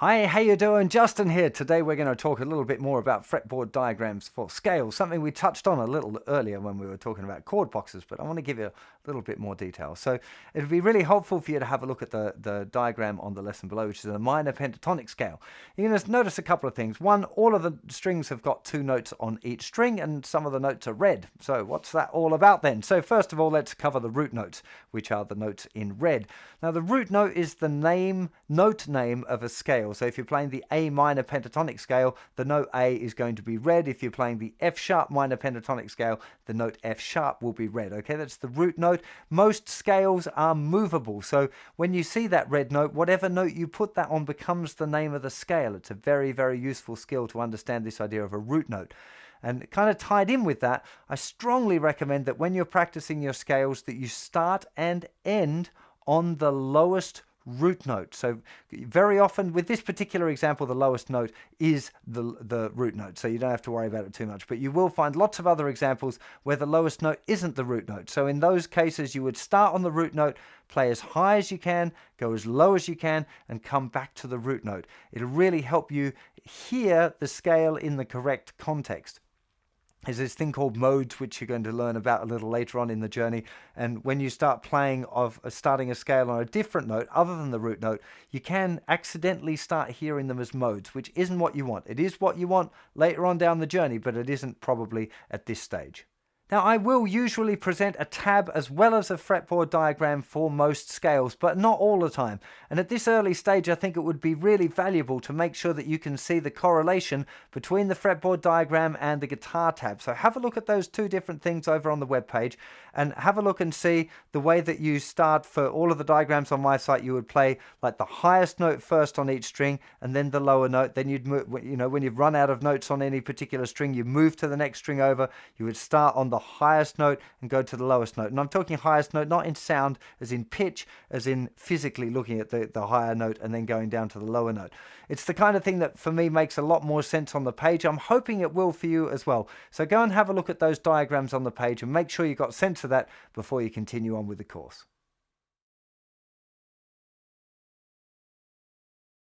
Hi, how you doing? Justin here. Today we're going to talk a little bit more about fretboard diagrams for scales, something we touched on a little earlier when we were talking about chord boxes, but I want to give you a little bit more detail. So it would be really helpful for you to have a look at the diagram on the lesson below, which is a minor pentatonic scale. You're going to notice a couple of things. One, all of the strings have got two notes on each string and some of the notes are red. So what's that all about then? So first of all, let's cover the root notes, which are the notes in red. Now the root note is the note name of a scale. So if you're playing the A minor pentatonic scale, the note A is going to be red. If you're playing the F sharp minor pentatonic scale, the note F sharp will be red. Okay, that's the root note. Most scales are movable. So when you see that red note, whatever note you put that on becomes the name of the scale. It's a very, very useful skill to understand this idea of a root note. And kind of tied in with that, I strongly recommend that when you're practicing your scales that you start and end on the lowest root note. So very often with this particular example, the lowest note is the root note, so you don't have to worry about it too much. But you will find lots of other examples where the lowest note isn't the root note. So in those cases, you would start on the root note, play as high as you can, go as low as you can, and come back to the root note. It'll really help you hear the scale in the correct context. There's this thing called modes, which you're going to learn about a little later on in the journey. And when you start starting a scale on a different note other than the root note, you can accidentally start hearing them as modes, which isn't what you want. It is what you want later on down the journey, but it isn't probably at this stage. Now, I will usually present a tab as well as a fretboard diagram for most scales, but not all the time. And at this early stage, I think it would be really valuable to make sure that you can see the correlation between the fretboard diagram and the guitar tab. So have a look at those two different things over on the web page and have a look and see the way that you start for all of the diagrams on my site. You would play like the highest note first on each string and then the lower note. Then you'd move, when you've run out of notes on any particular string, you move to the next string over. You would start on the highest note and go to the lowest note. And I'm talking highest note, not in sound, as in pitch, as in physically looking at the higher note and then going down to the lower note. It's the kind of thing that for me makes a lot more sense on the page. I'm hoping it will for you as well. So go and have a look at those diagrams on the page and make sure you got sense of that before you continue on with the course.